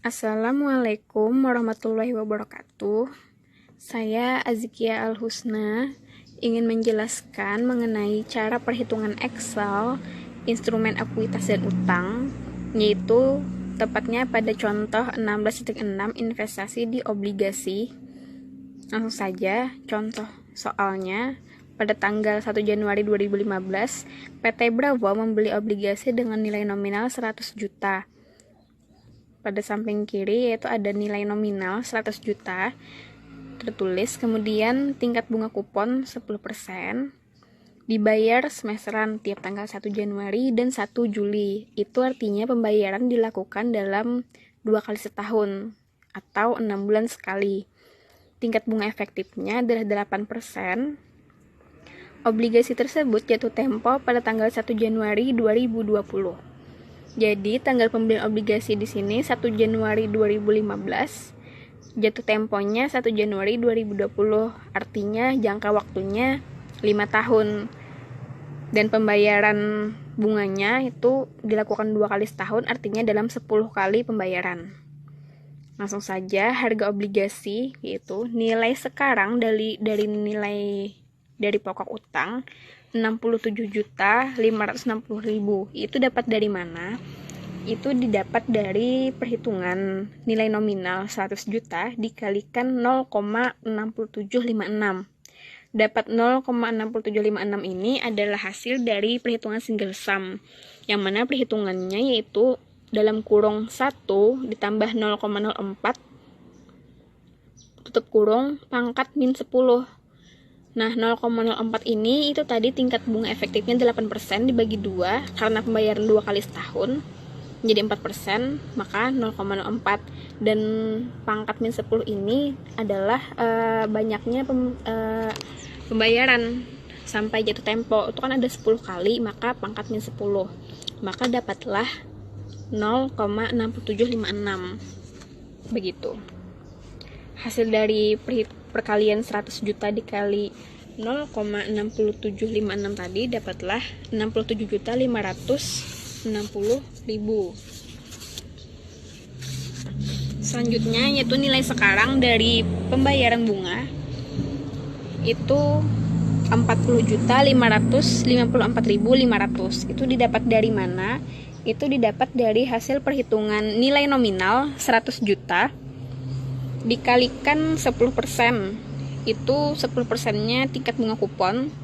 Assalamualaikum warahmatullahi wabarakatuh. Saya Azkia Al-Husna ingin menjelaskan mengenai cara perhitungan Excel instrumen ekuitas dan utang, yaitu tepatnya pada contoh 16.6 investasi di obligasi. Langsung saja, contoh soalnya. Pada tanggal 1 Januari 2015, PT Bravo membeli obligasi dengan nilai nominal 100 juta. Pada samping kiri yaitu ada nilai nominal 100 juta tertulis, kemudian tingkat bunga kupon 10%, dibayar semesteran tiap tanggal 1 Januari dan 1 Juli. Itu artinya pembayaran dilakukan dalam 2 kali setahun atau 6 bulan sekali. Tingkat bunga efektifnya adalah 8%. Obligasi tersebut jatuh tempo pada tanggal 1 Januari 2020. Jadi tanggal pembelian obligasi di sini 1 Januari 2015, jatuh temponya 1 Januari 2020, artinya jangka waktunya 5 tahun. Dan pembayaran bunganya itu dilakukan 2 kali setahun, artinya dalam 10 kali pembayaran. Langsung saja, harga obligasi yaitu nilai sekarang dari nilai dari pokok utang 67.560.000. Itu dapat dari mana? Itu didapat dari perhitungan nilai nominal 100 juta dikalikan 0,6756. Dapat 0,6756 ini adalah hasil dari perhitungan single sum, yang mana perhitungannya yaitu dalam kurung 1 ditambah 0,04 tutup kurung pangkat min 10. Nah, 0,04 ini itu tadi tingkat bunga efektifnya 8% dibagi 2 karena pembayaran 2 kali setahun menjadi 4%, maka 0,04. Dan pangkat min 10 ini adalah banyaknya pembayaran sampai jatuh tempo. Itu kan ada 10 kali, maka pangkat min 10. Maka dapatlah 0,6756. Begitu. Hasil dari perkalian 100 juta dikali 0,6756 tadi dapatlah 67.560.000. Selanjutnya yaitu nilai sekarang dari pembayaran bunga itu 40.554.500. Itu didapat dari mana? Itu didapat dari hasil perhitungan nilai nominal 100 juta dikalikan 10%. Itu 10%-nya tingkat bunga kupon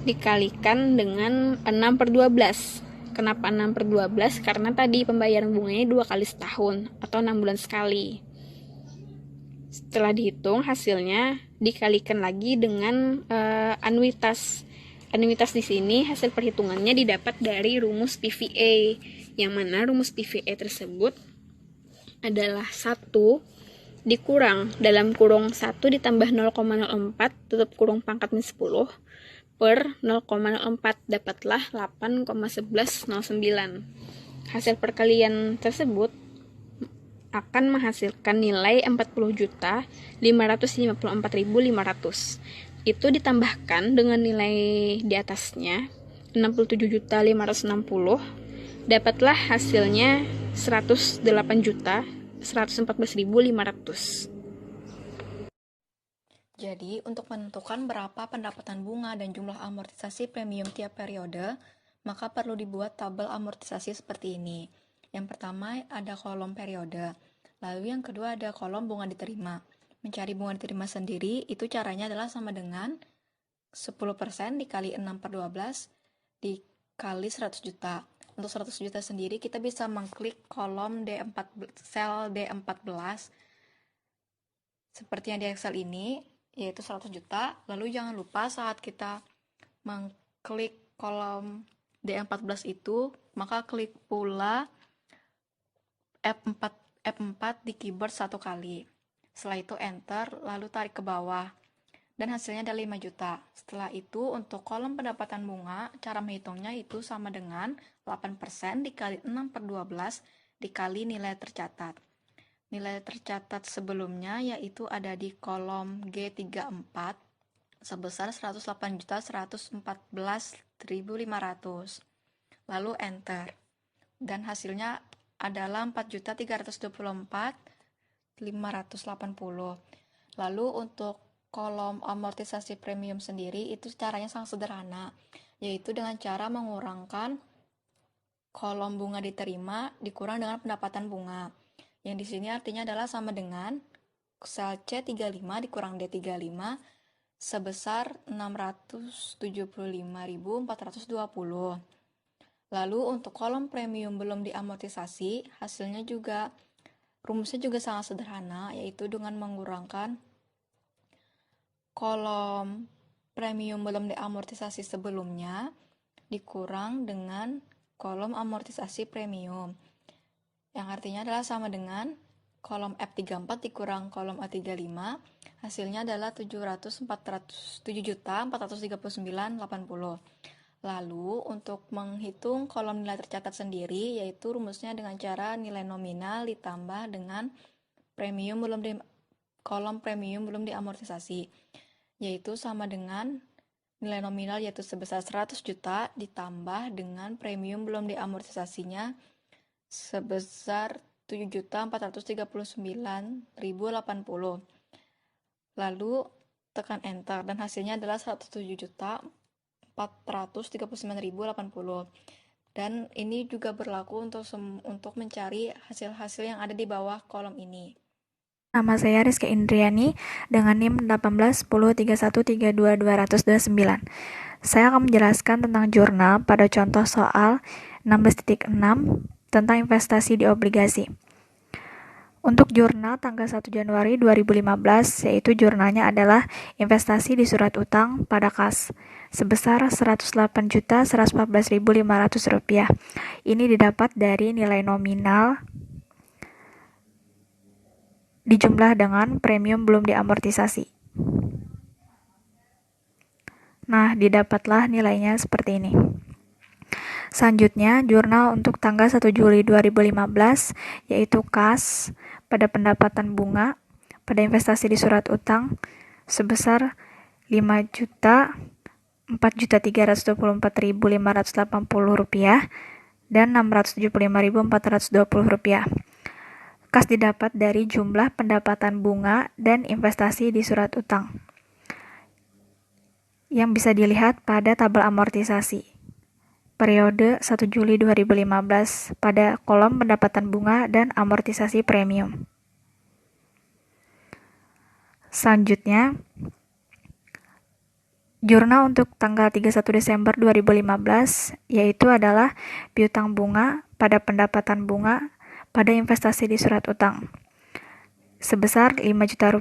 dikalikan dengan 6/12. Kenapa 6/12? Karena tadi pembayaran bunganya 2 kali setahun atau 6 bulan sekali. Setelah dihitung hasilnya dikalikan lagi dengan anuitas. Anuitas di sini hasil perhitungannya didapat dari rumus PVA, yang mana rumus PVA tersebut adalah 1 dikurang dalam kurung 1 ditambah 0,04 tutup kurung pangkat min 10 per 0,04, dapatlah 8,1109. Hasil perkalian tersebut akan menghasilkan nilai 40.554.500. Itu ditambahkan dengan nilai di atasnya 67.560, dapatlah hasilnya 108.114.500. Jadi, untuk menentukan berapa pendapatan bunga dan jumlah amortisasi premium tiap periode, maka perlu dibuat tabel amortisasi seperti ini. Yang pertama ada kolom periode, lalu yang kedua ada kolom bunga diterima. Mencari bunga diterima sendiri, itu caranya adalah sama dengan 10% dikali 6/12 dikali 100 juta. Untuk 100 juta sendiri, kita bisa mengklik kolom D4, sel D14, seperti yang di Excel ini, yaitu 100 juta. Lalu jangan lupa saat kita mengklik kolom D14 itu, maka klik pula F4 di keyboard 1 kali. Setelah itu enter, lalu tarik ke bawah. Dan hasilnya ada 5 juta. Setelah itu untuk kolom pendapatan bunga, cara menghitungnya itu sama dengan 8% dikali 6/12 dikali nilai tercatat. Nilai tercatat sebelumnya yaitu ada di kolom G34 sebesar 108.114.500. Lalu enter. Dan hasilnya adalah 4.324.580. Lalu untuk kolom amortisasi premium sendiri itu caranya sangat sederhana, yaitu dengan cara mengurangkan kolom bunga diterima dikurang dengan pendapatan bunga. Yang di sini artinya adalah sama dengan sel C35 dikurang D35 sebesar 675.420. Lalu untuk kolom premium belum diamortisasi, rumusnya juga sangat sederhana, yaitu dengan mengurangkan kolom premium belum diamortisasi sebelumnya dikurang dengan kolom amortisasi premium, yang artinya adalah sama dengan kolom F34 dikurang kolom A35, hasilnya adalah 7.439.80. Lalu untuk menghitung kolom nilai tercatat sendiri, yaitu rumusnya dengan cara nilai nominal ditambah dengan kolom premium belum diamortisasi, yaitu sama dengan nilai nominal yaitu sebesar 100 juta ditambah dengan premium belum diamortisasinya sebesar 7.439.080. Lalu tekan enter dan hasilnya adalah 107.439.080. Dan ini juga berlaku untuk mencari hasil-hasil yang ada di bawah kolom ini. Nama saya Rizky Indriani dengan NIM 181031322229. Saya akan menjelaskan tentang jurnal pada contoh soal 16.6 tentang investasi di obligasi. Untuk jurnal tanggal 1 Januari 2015, yaitu jurnalnya adalah investasi di surat utang pada kas sebesar Rp108.114.500. Ini didapat dari nilai nominal dijumlah dengan premium belum diamortisasi. Nah, didapatlah nilainya seperti ini. Selanjutnya, jurnal untuk tanggal 1 Juli 2015, yaitu kas pada pendapatan bunga pada investasi di surat utang sebesar Rp5.4.324.580 dan Rp675.420. Kas didapat dari jumlah pendapatan bunga dan investasi di surat utang yang bisa dilihat pada tabel amortisasi periode 1 Juli 2015 pada kolom pendapatan bunga dan amortisasi premium. Selanjutnya, jurnal untuk tanggal 31 Desember 2015 yaitu adalah piutang bunga pada pendapatan bunga pada investasi di surat utang sebesar Rp5 juta,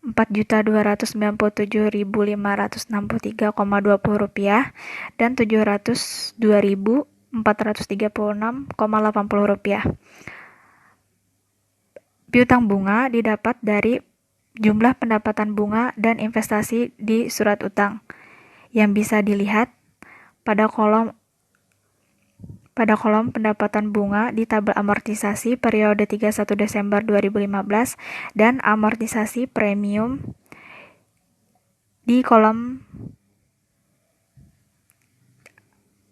Rp4.297.563,20 dan Rp702.436,80. Piutang bunga didapat dari jumlah pendapatan bunga dan investasi di surat utang yang bisa dilihat pada kolom pendapatan bunga di tabel amortisasi periode 31 Desember 2015 dan amortisasi premium di kolom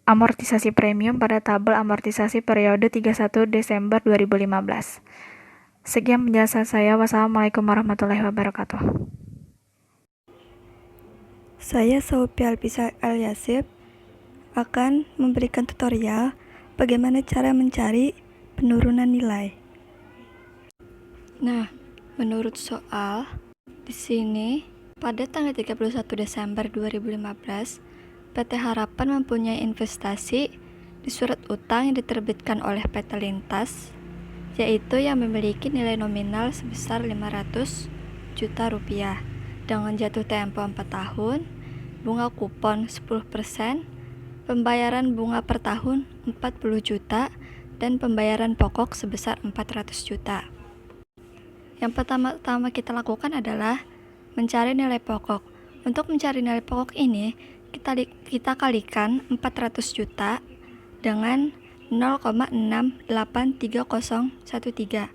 amortisasi premium pada tabel amortisasi periode 31 Desember 2015. Sekian penjelasan saya. Wassalamualaikum warahmatullahi wabarakatuh. Saya Saufi Alpisa Al-Yasib akan memberikan tutorial bagaimana cara mencari penurunan nilai. Nah, menurut soal di sini pada tanggal 31 Desember 2015, PT Harapan mempunyai investasi di surat utang yang diterbitkan oleh PT Lintas, yaitu yang memiliki nilai nominal sebesar Rp500 juta dengan jatuh tempo 4 tahun, bunga kupon 10%, pembayaran bunga per tahun 40 juta, dan pembayaran pokok sebesar 400 juta. Yang pertama kita lakukan adalah mencari nilai pokok. Untuk mencari nilai pokok ini, kita kalikan 400 juta dengan 0,683013,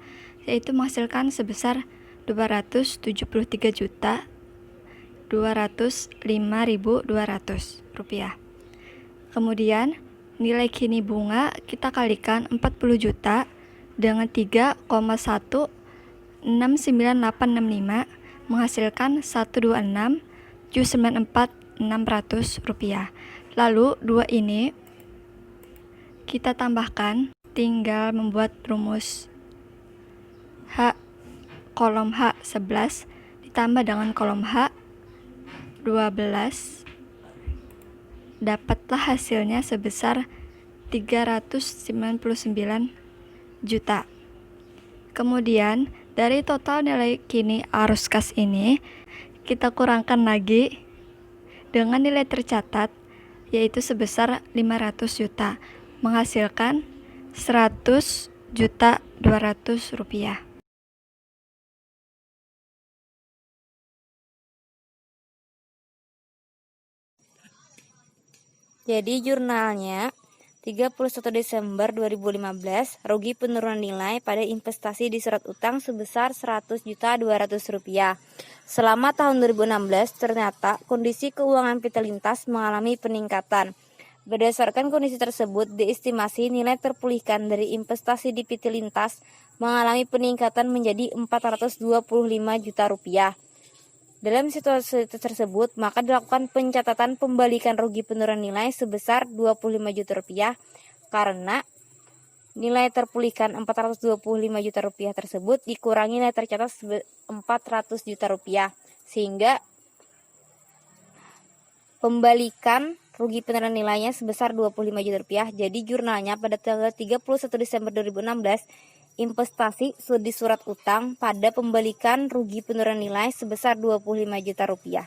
yaitu menghasilkan sebesar Rp273.205.200. Kemudian nilai kini bunga kita kalikan 40 juta dengan 3,1699865 menghasilkan 126.94600 rupiah. Lalu 2 ini kita tambahkan, tinggal membuat rumus H kolom H 11 ditambah dengan kolom H 12, dapatlah hasilnya sebesar 399 juta. Kemudian dari total nilai kini arus kas ini kita kurangkan lagi dengan nilai tercatat, yaitu sebesar 500 juta, menghasilkan 100.200.000 rupiah. Jadi jurnalnya 31 Desember 2015, rugi penurunan nilai pada investasi di surat utang sebesar 100.200.000 rupiah. Selama tahun 2016, ternyata kondisi keuangan PT Lintas mengalami peningkatan. Berdasarkan kondisi tersebut, diestimasi nilai terpulihkan dari investasi di PT Lintas mengalami peningkatan menjadi 425 juta rupiah. Dalam situasi tersebut, maka dilakukan pencatatan pembalikan rugi penurunan nilai sebesar 25 juta rupiah karena nilai terpulihkan 425 juta rupiah tersebut dikurangi nilai tercatat 400 juta rupiah, sehingga pembalikan rugi penurunan nilainya sebesar 25 juta rupiah. Jadi jurnalnya pada tanggal 31 Desember 2016, investasi di surat utang pada pembalikan rugi penurunan nilai sebesar 25 juta rupiah.